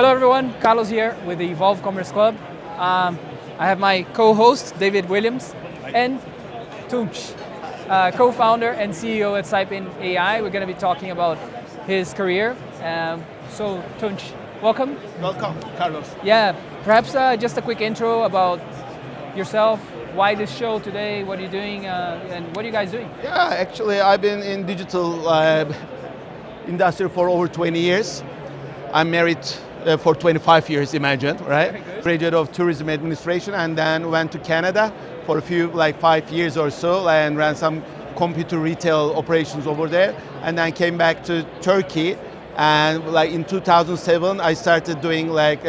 Hello everyone, Carlos here with the Evolve Commerce Club. I have my co-host David Williams and Tunc, co-founder and CEO at Cypien AI. We're going to be talking about his career. So Tunc, welcome. Welcome, Carlos. Yeah, perhaps just a quick intro about yourself. Why this show today? What are you doing? And what are you guys doing? Yeah, actually, I've been in digital industry for over 20 years. I'm married for 25 years, imagine, right? Graduate of tourism administration and then went to Canada for a few, like 5 years or so, and ran some computer retail operations over there. And then came back to Turkey. And like in 2007, I started doing like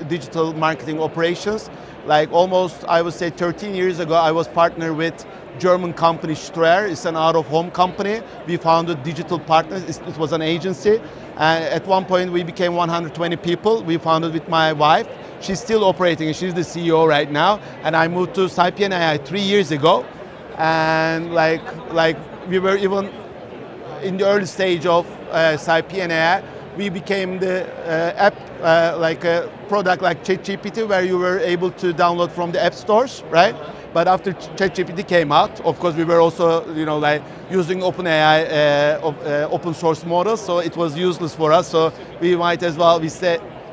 digital marketing operations. Like almost, I would say 13 years ago, I was partnered with German company Ströer. It's an out-of-home company. We founded Digital Partners. It was an agency. At one point, we became 120 people. We founded with my wife. She's still operating. She's the CEO right now. And I moved to Cypien AI 3 years ago. And like we were even in the early stage of Cypien AI. We became the app, like a product like ChatGPT, where you were able to download from the app stores, right? But after ChatGPT came out, of course, we were also, like using OpenAI open source models, so it was useless for us. So we might as well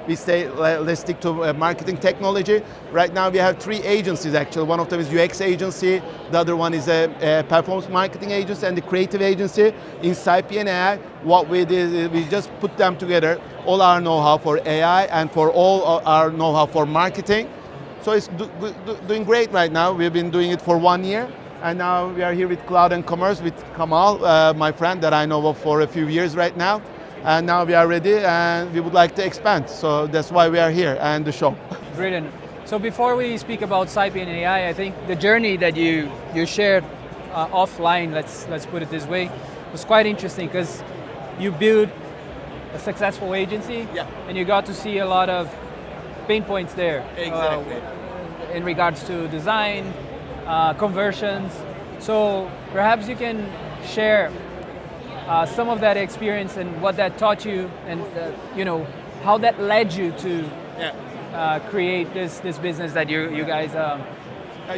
let's stick to marketing technology. Right now we have 3 agencies actually. One of them is UX agency, the other one is a performance marketing agency and the creative agency. In Cypien AI, what we did is we just put them together, all our know-how for AI and for all our know-how for marketing. So it's doing great right now. We've been doing it for 1 year, and now we are here with Cloud and Commerce with Kamal, my friend that I know of for a few years right now. And now we are ready and we would like to expand. So that's why we are here and the show. Brilliant. So before we speak about Cypien AI, I think the journey that you shared offline, let's put it this way, was quite interesting because you built a successful agency, and you got to see a lot of pain points there. Exactly. In regards to design, conversions. So perhaps you can share some of that experience and what that taught you, and how that led you to create this business that you guys.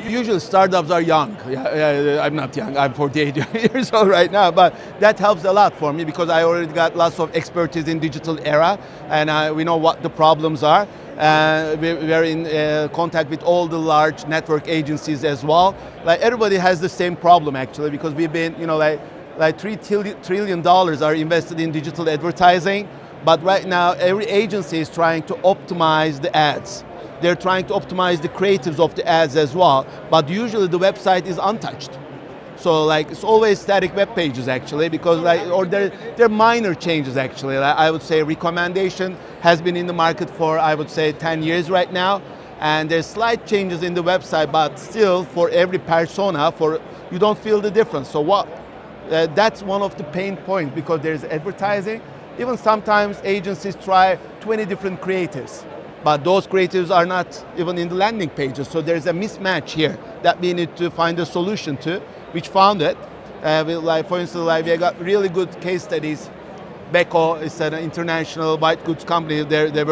Usually startups are young. I'm not young. I'm 48 years old right now, but that helps a lot for me because I already got lots of expertise in digital era, and we know what the problems are. We are in contact with all the large network agencies as well. Like everybody has the same problem actually, because we've been, like $3 trillion are invested in digital advertising, but right now every agency is trying to optimize the ads. They're trying to optimize the creatives of the ads as well, but usually the website is untouched. So like it's always static web pages actually, because they're minor changes actually. Like I would say recommendation has been in the market for, I would say, 10 years right now, and there's slight changes in the website, but still for every persona, you don't feel the difference. So that's one of the pain points, because there's advertising. Even sometimes agencies try 20 different creatives, but those creatives are not even in the landing pages. So there's a mismatch here that we need to find a solution to, which found it. For instance, we got really good case studies. Beko is an international white goods company. They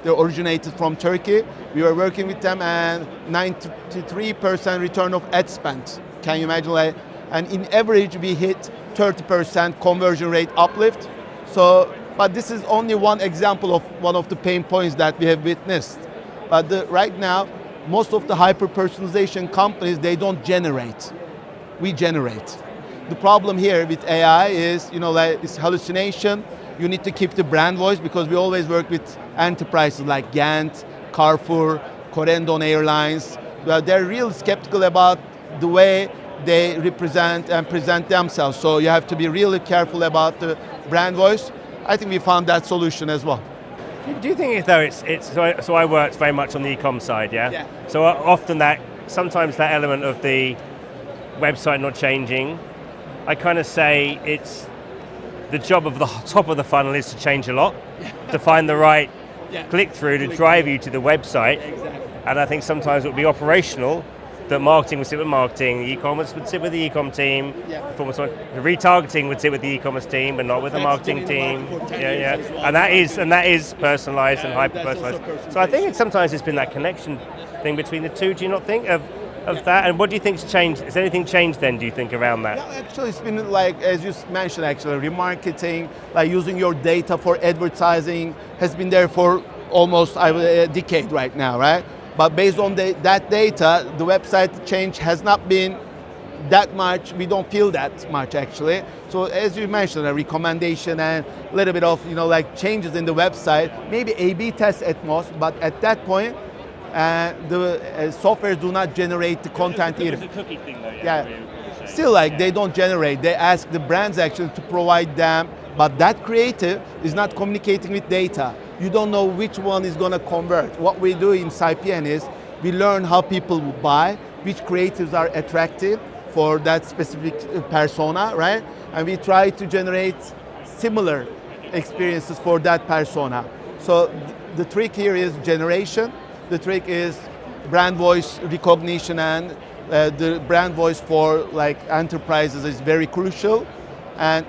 originated from Turkey. We were working with them, and 93% return of ad spend. Can you imagine? And in average, we hit 30% conversion rate uplift. So, but this is only one example of one of the pain points that we have witnessed. But right now, most of the hyper-personalization companies, they don't generate. We generate. The problem here with AI is, it's hallucination. You need to keep the brand voice, because we always work with enterprises like Gant, Carrefour, Corendon Airlines. They're real skeptical about the way they represent and present themselves. So you have to be really careful about the brand voice. I think we found that solution as well. Do you think though so I worked very much on the e-com side, yeah? So often sometimes that element of the website not changing, I kind of say it's the job of the top of the funnel is to change a lot, to find the right click-through to drive you to the website. Exactly. And I think sometimes it will be operational, that marketing would sit with marketing, the e-commerce would sit with the e-com team, performance, the retargeting would sit with the e-commerce team, but not with the marketing team. And that is personalized and hyper personalized. So I think sometimes it's been that connection thing between the two. Do you not think of that? And what do you think's changed? Has anything changed then, do you think, around that? Yeah, actually, it's been like, as you mentioned, actually, remarketing, like using your data for advertising has been there for almost a decade right now, right? But based on that data, the website change has not been that much. We don't feel that much, actually. So as you mentioned, a recommendation and a little bit of, like changes in the website, maybe A/B test at most, but at that point, the software do not generate the content either. It's a cookie thing though, yeah. Still, like, they don't generate. They ask the brands actually to provide them, but that creative is not communicating with data. You don't know which one is going to convert. What we do in Cypien is we learn how people buy, which creatives are attractive for that specific persona, right? And we try to generate similar experiences for that persona. So the trick here is generation. The trick is brand voice recognition, and the brand voice for like enterprises is very crucial. And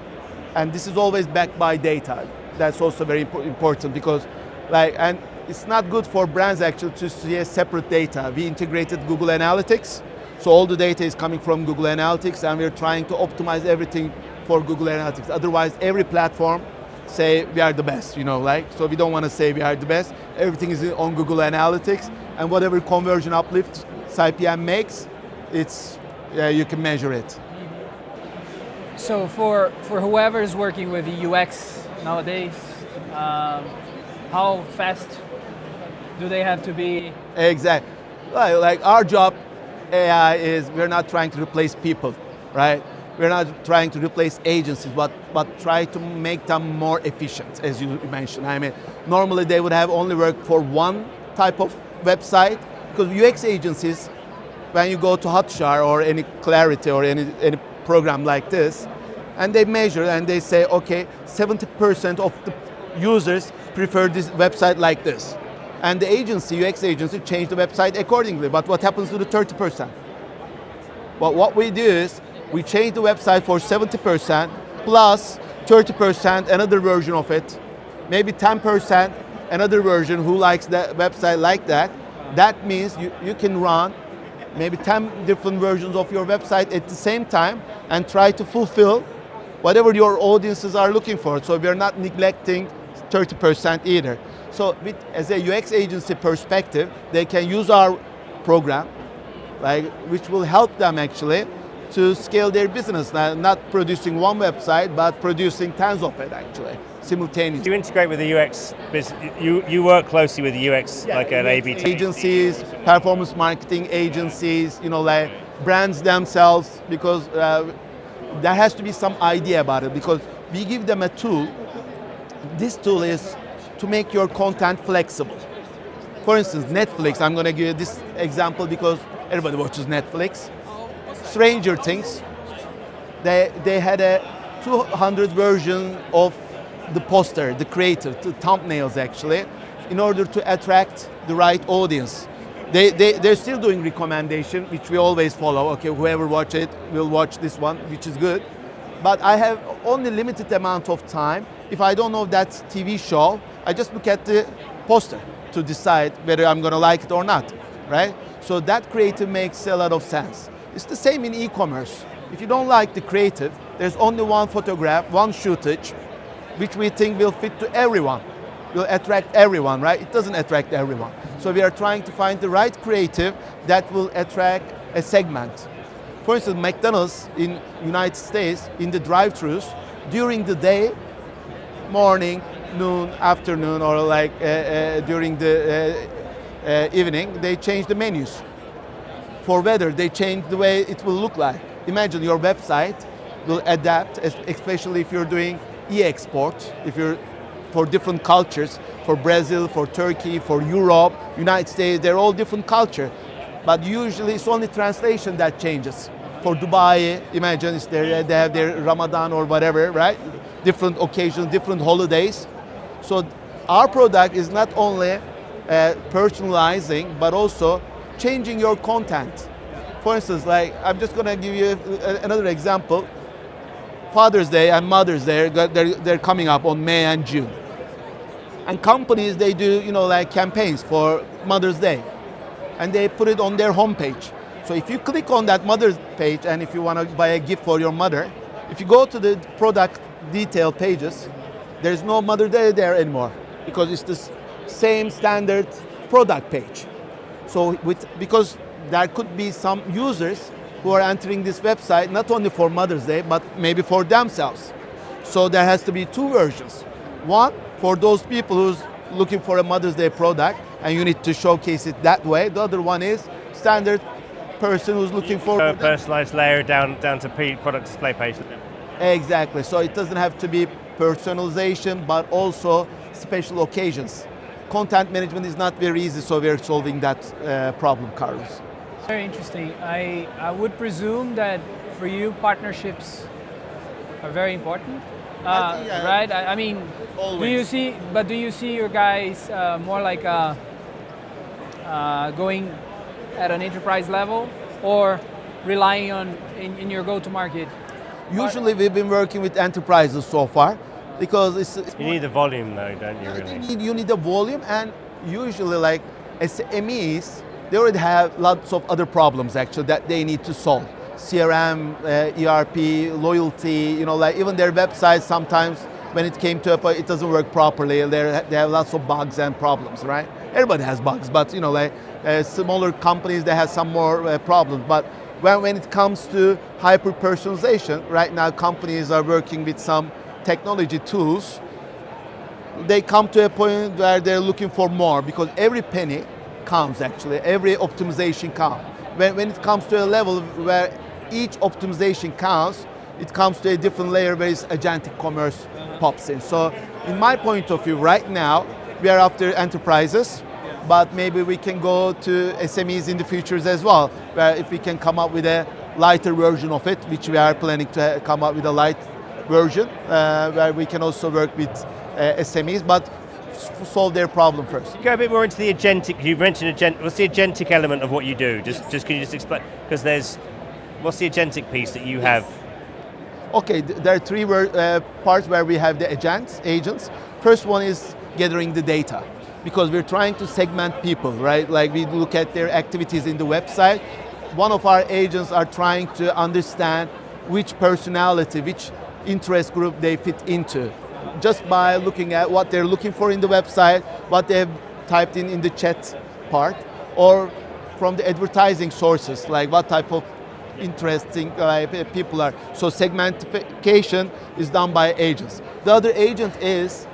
this is always backed by data. That's also very important because, and it's not good for brands actually to see a separate data. We integrated Google Analytics, so all the data is coming from Google Analytics, and we're trying to optimize everything for Google Analytics. Otherwise, every platform say we are the best, so we don't want to say we are the best. Everything is on Google Analytics, and whatever conversion uplift Cypien makes, you can measure it. So for whoever is working with the UX nowadays, how fast do they have to be? Exactly. Like our job, AI is, we're not trying to replace people, right? We're not trying to replace agencies, but try to make them more efficient, as you mentioned. I mean, normally they would have only worked for one type of website, because UX agencies, when you go to Hotjar or any Clarity or any program like this, and they measure and they say, okay, 70% of the users prefer this website like this. And the agency, UX agency, changed the website accordingly. But what happens to the 30%? Well, what we do is, we change the website for 70% plus 30% another version of it, maybe 10% another version who likes that website like that. That means you can run maybe 10 different versions of your website at the same time and try to fulfill whatever your audiences are looking for. So we're not neglecting 30% either. So as a UX agency perspective, they can use our program, which will help them actually to scale their business, not producing one website, but producing tens of it actually, simultaneously. You integrate with the UX business, you work closely with the UX, like an A/B test. Agencies, performance marketing agencies, like brands themselves, because there has to be some idea about it, because we give them a tool. This tool is to make your content flexible. For instance, Netflix, I'm going to give you this example because everybody watches Netflix. Stranger Things, they had a 200 version of the poster, the creative, the thumbnails actually, in order to attract the right audience. They're still doing recommendation, which we always follow. Okay, whoever watch it will watch this one, which is good. But I have only limited amount of time. If I don't know that TV show, I just look at the poster to decide whether I'm going to like it or not, right? So that creative makes a lot of sense. It's the same in e-commerce. If you don't like the creative, there's only one photograph, one shootage, which we think will fit to everyone, will attract everyone, right? It doesn't attract everyone. So we are trying to find the right creative that will attract a segment. For instance, McDonald's in United States, in the drive-thrus, during the day, morning, noon, afternoon, or during the evening, they change the menus. For weather, they change the way it will look like. Imagine your website will adapt, especially if you're doing e-export, if you're for different cultures, for Brazil, for Turkey, for Europe, United States, they're all different culture. But usually it's only translation that changes. For Dubai, imagine they have their Ramadan or whatever, right? Different occasions, different holidays. So our product is not only personalizing, but also changing your content for instance, like I'm just gonna give you another example. Father's Day and Mother's Day, they're coming up on May and June. And companies, they do, like campaigns for Mother's Day. And they put it on their homepage. So if you click on that Mother's page and if you want to buy a gift for your mother, if you go to the product detail pages, there's no Mother's Day there anymore because it's the same standard product page. So because there could be some users who are entering this website not only for Mother's Day, but maybe for themselves. So there has to be two versions. One, for those people who's looking for a Mother's Day product, and you need to showcase it that way. The other one is standard person who's looking for a personalized layer down to product display page. Exactly. So it doesn't have to be personalization, but also special occasions. Content management is not very easy, so we're solving that problem, Carlos. Very interesting. I would presume that for you, partnerships are very important, right? I mean, always. do you see your guys more like going at an enterprise level or relying on in your go-to-market? Usually we've been working with enterprises so far because it's you need the volume though, don't you really? You need the volume, and usually like SMEs, they already have lots of other problems actually that they need to solve. CRM, ERP, loyalty, like even their websites sometimes when it came to a point, it doesn't work properly. They have lots of bugs and problems, right? Everybody has bugs, but smaller companies, they have some more problems. But when it comes to hyper-personalization, right now companies are working with some technology tools. They come to a point where they're looking for more because every penny counts actually, every optimization counts. When it comes to a level where each optimization counts, it comes to a different layer where it's agentic commerce pops in. So in my point of view right now, we are after enterprises, but maybe we can go to SMEs in the futures as well, where if we can come up with a lighter version of it, which we are planning to come up with a light version, where we can also work with SMEs, but solve their problem first. Go a bit more into the agentic. You mentioned what's the agentic element of what you do? Can you just explain? Because what's the agentic piece that you have? Okay, there are three parts where we have the agents. First one is gathering the data, because we're trying to segment people, right? Like we look at their activities in the website. One of our agents are trying to understand which personality, which interest group they fit into, just by looking at what they're looking for in the website, what they have typed in the chat part, or from the advertising sources, like what type of interesting people are. So segmentation is done by agents. The other agent is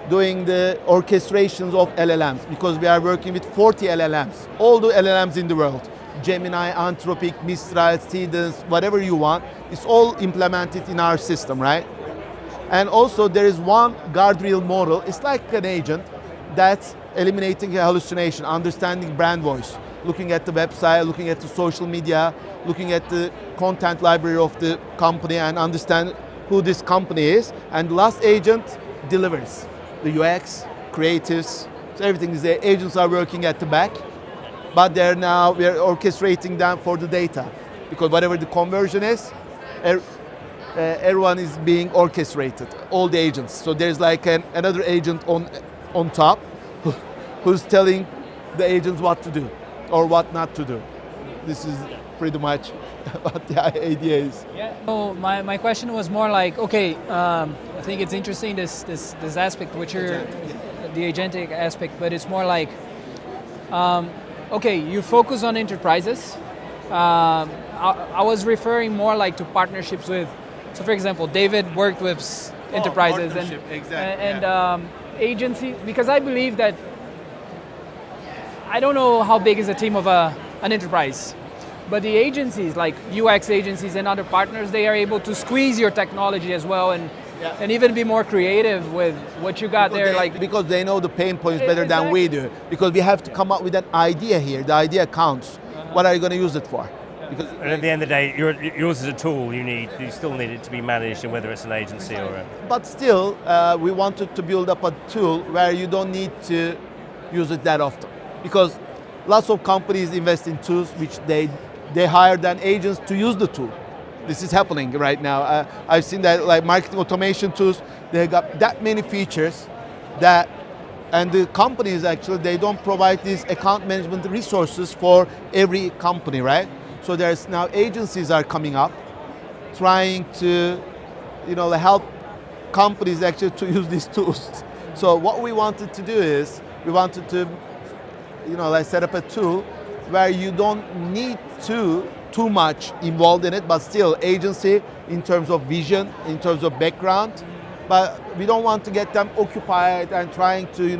doing the orchestrations of LLMs, because we are working with 40 LLMs, all the LLMs in the world. Gemini, Anthropic, Mistral, Cadence, whatever you want, it's all implemented in our system, right? And also there is one guardrail model. It's like an agent that's eliminating a hallucination, understanding brand voice, looking at the website, looking at the social media, looking at the content library of the company and understand who this company is. And the last agent delivers the UX, creatives, so everything is there. Agents are working at the back, but we are orchestrating them for the data, because whatever the conversion is, everyone is being orchestrated, all the agents. So there's like another agent on top who's telling the agents what to do or what not to do. This is pretty much what the idea is. Yeah. So my question was more like, okay, I think it's interesting this aspect, which you're the agentic aspect, but it's more like, okay, you focus on enterprises. I was referring more like to partnerships with. So, for example, David worked with enterprises and agencies, because I believe that, I don't know how big is a team of an enterprise, but the agencies like UX agencies and other partners, they are able to squeeze your technology as well and even be more creative with what you got because they know the pain points better than we do. Because we have to come up with an idea here. The idea counts. What are you going to use it for? Because at the end of the day, yours is a tool. You still need it to be managed, and whether it's an agency or a... But still, we wanted to build up a tool where you don't need to use it that often. Because lots of companies invest in tools which they they hire then agents to use the tool. This is happening right now. I've seen that like marketing automation tools, they got that many features that, and the companies actually, they don't provide these account management resources for every company, right? So there's now agencies are coming up trying to, help companies actually to use these tools. So what we wanted to do is, we wanted to, set up a tool where you don't need too much involved in it, but still agency in terms of vision, in terms of background, but we don't want to get them occupied and trying to,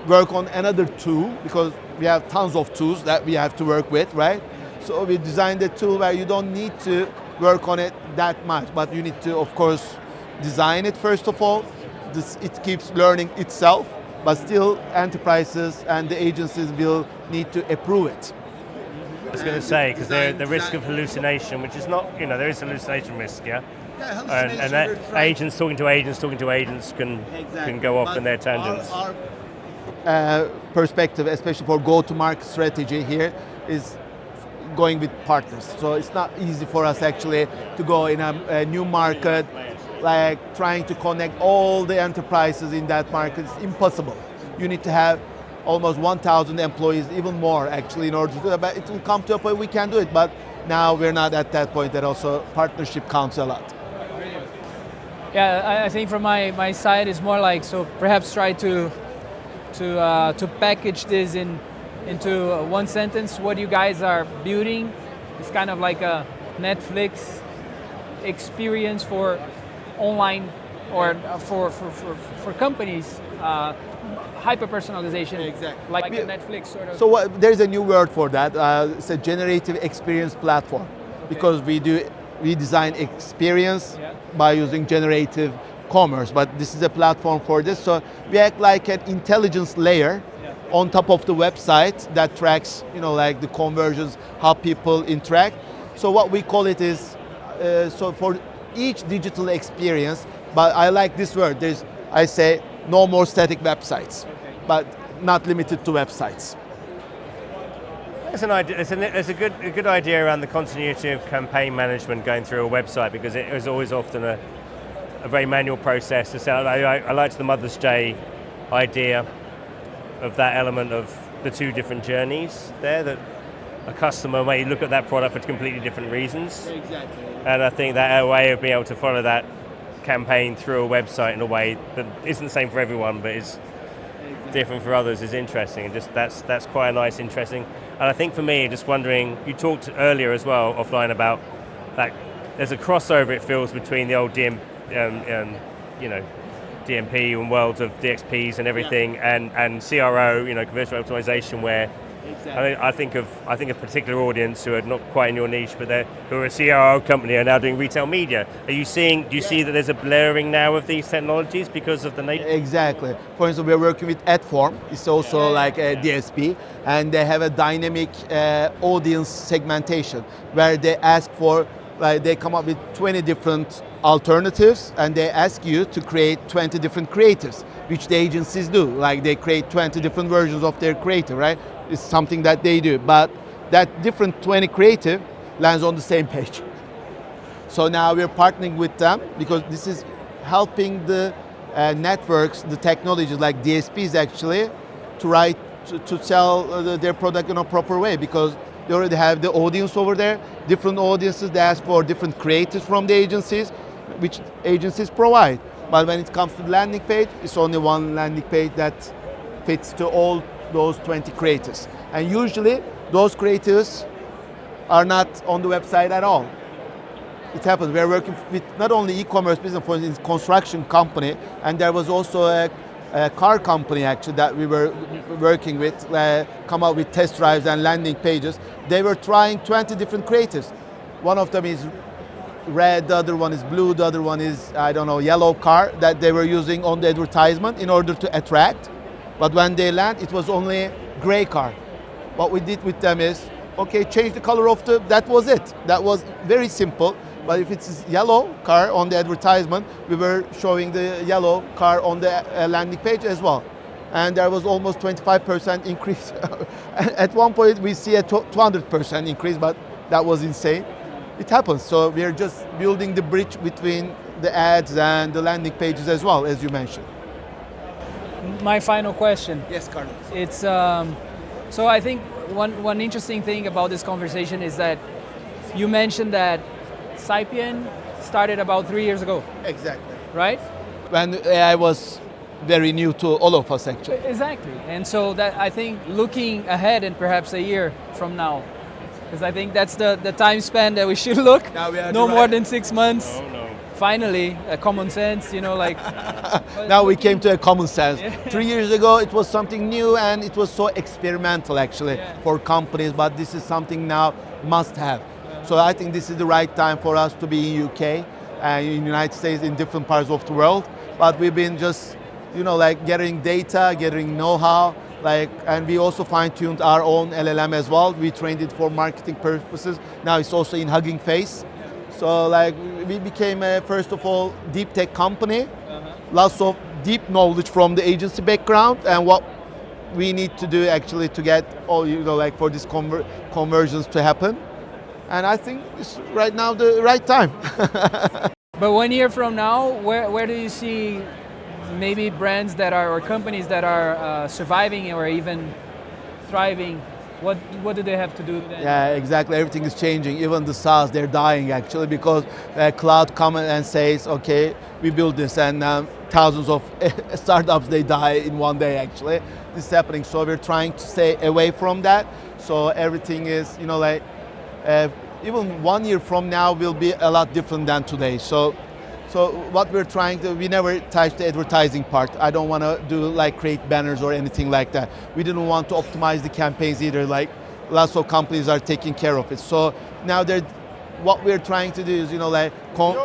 work on another tool, because we have tons of tools that we have to work with, right? So we designed a tool where you don't need to work on it that much, but you need to, of course, design it first of all. It keeps learning itself, but still enterprises and the agencies will need to approve it. I was going to say, because the risk of hallucination, which is not, there is hallucination risk, yeah? And that agents talking to agents can go off in their tangents. Our perspective, especially for go-to-market strategy here, is going with partners. So it's not easy for us actually to go in a new market, like trying to connect all the enterprises in that market. It's impossible. You need to have almost 1,000 employees, even more actually, in order to do that. But it will come to a point we can do it, but now we're not at that point, that also partnership counts a lot. Yeah, I think from my side it's more like, so perhaps try to package this into one sentence. What you guys are building is kind of like a Netflix experience for online, or for companies, hyper personalization, exactly. like a Netflix sort of. So there's a new word for that. It's a generative experience platform, okay. Because we design experience by using generative commerce, but this is a platform for this. So we act like an intelligence layer on top of the website that tracks, like the conversions, how people interact. So what we call it is, so for each digital experience, but I like this word, I say no more static websites, but not limited to websites. It's an idea. It's a good idea around the continuity of campaign management going through a website, because it is always often a very manual process. So I liked the Mother's Day idea of that element of the two different journeys there, that a customer may look at that product for completely different reasons. Exactly. And I think that a way of being able to follow that campaign through a website in a way that isn't the same for everyone, but is different for others, is interesting. And just that's quite a nice, interesting. And I think for me, just wondering, you talked earlier as well offline about that there's a crossover, it feels, between the old DMP and worlds of DXPs and everything, and CRO, conversion optimization, where I think of a particular audience who are not quite in your niche, but who are a CRO company, are now doing retail media. Do you see that there's a blurring now of these technologies because of the nature? Exactly. For instance, we're working with Adform. It's also like a DSP, and they have a dynamic audience segmentation where they ask for, they come up with 20 different alternatives, and they ask you to create 20 different creatives, which the agencies do. Like they create 20 different versions of their creative, right? It's something that they do, but that different 20 creative lands on the same page. So now we're partnering with them, because this is helping the networks, the technologies like DSPs actually, to sell their product in a proper way, because they already have the audience over there, different audiences. They ask for different creatives from the agencies, which agencies provide. But when it comes to the landing page, it's only one landing page that fits to all those 20 creatives. And usually those creatives are not on the website at all. It happens. We're working with not only e-commerce business, for instance, construction company, and there was also a car company actually that we were working with, come up with test drives and landing pages. They were trying 20 different creatives. One of them is red, the other one is blue, the other one is, yellow car that they were using on the advertisement in order to attract. But when they land, it was only gray car. What we did with them is, okay, change the color of that was it. That was very simple. But if it's yellow car on the advertisement, we were showing the yellow car on the landing page as well. and there was almost 25% increase. At one point we see a 200% increase, but that was insane. It happens. So we are just building the bridge between the ads and the landing pages as well, as you mentioned. My final question. Yes, Carlos. It's so I think one interesting thing about this conversation is that you mentioned that Cypien started about 3 years ago, Exactly. right? When AI was very new to all of us, actually. Exactly. And so that I think looking ahead and perhaps a year from now, because I think that's the time span that we should look. Now we are no the more right- than 6 months. Oh no. Finally, a common sense, like. Now we came to a common sense. 3 years ago, it was something new and it was so experimental actually for companies, but this is something now must have. So I think this is the right time for us to be in UK and in United States, in different parts of the world. But we've been just, getting data, getting know-how, and we also fine-tuned our own LLM as well. We trained it for marketing purposes. Now it's also in Hugging Face. So we became first of all deep tech company, lots of deep knowledge from the agency background and what we need to do actually to get all for these conversions to happen. And I think it's right now the right time. But 1 year from now, where do you see maybe brands that are or companies that are surviving or even thriving? What do they have to do then? Yeah, exactly. Everything is changing. Even the SaaS, they're dying actually because cloud comes and says, okay, we build this, and thousands of startups they die in one day actually. This is happening. So we're trying to stay away from that. So everything is, even 1 year from now will be a lot different than today. So what we're trying to, we never touched the advertising part. I don't want to do create banners or anything like that. We didn't want to optimize the campaigns either. Lots of companies are taking care of it. So now what we're trying to do is,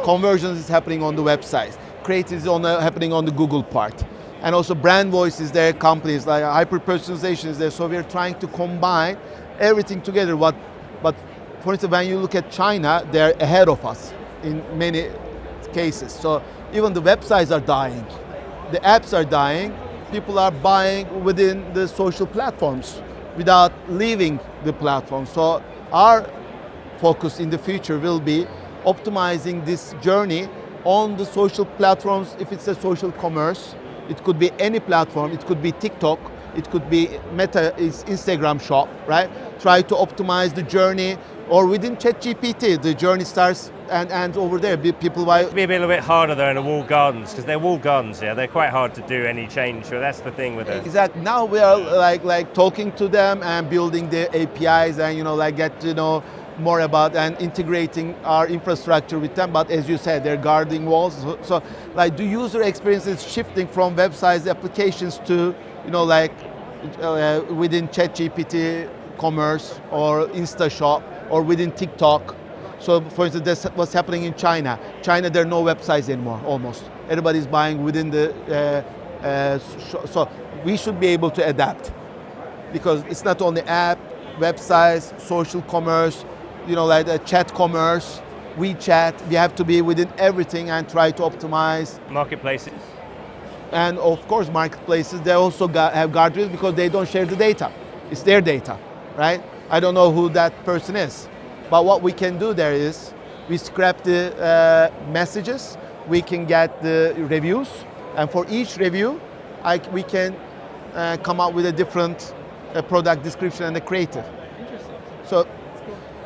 conversions is happening on the websites. Creative is happening on the Google part. And also brand voice is there, companies like hyper-personalization is there. So we're trying to combine everything together. But for instance, when you look at China, they're ahead of us in many cases. So even the websites are dying, the apps are dying, people are buying within the social platforms without leaving the platform. So our focus in the future will be optimizing this journey on the social platforms. If it's a social commerce, it could be any platform, it could be TikTok, it could be Meta, Instagram shop, right? Try to optimize the journey, or within ChatGPT, the journey starts and ends over there. People buy. It'd be a little bit harder though in the walled gardens because they're walled gardens. Yeah, they're quite hard to do any change. So that's the thing with it. Exactly. Now we are like talking to them and building the APIs and get to know more about and integrating our infrastructure with them. But as you said, they're guarding walls. So the user experience is shifting from websites applications to within ChatGPT commerce or InstaShop or within TikTok. So for instance, that's what's happening in China. China, there are no websites anymore, almost. Everybody's buying within the, so we should be able to adapt because it's not only app, websites, social commerce, chat commerce, WeChat. We have to be within everything and try to optimize. Marketplaces. And of course, marketplaces, they also have guardrails because they don't share the data. It's their data, right? I don't know who that person is. But what we can do there is we scrap the messages, we can get the reviews, and for each review, we can come up with a different product description and a creative. Interesting.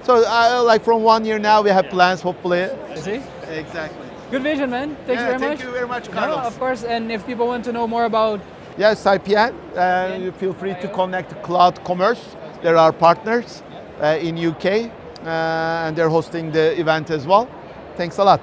So from 1 year now, we have plans, hopefully. See? Exactly. Good vision, man. Thank you very much. Thank you very much, No, Carlos. of course, and if people want to know more about. Yes, Cypien, you feel free to connect to Cloud Commerce. They're our partners in UK, and they're hosting the event as well. Thanks a lot.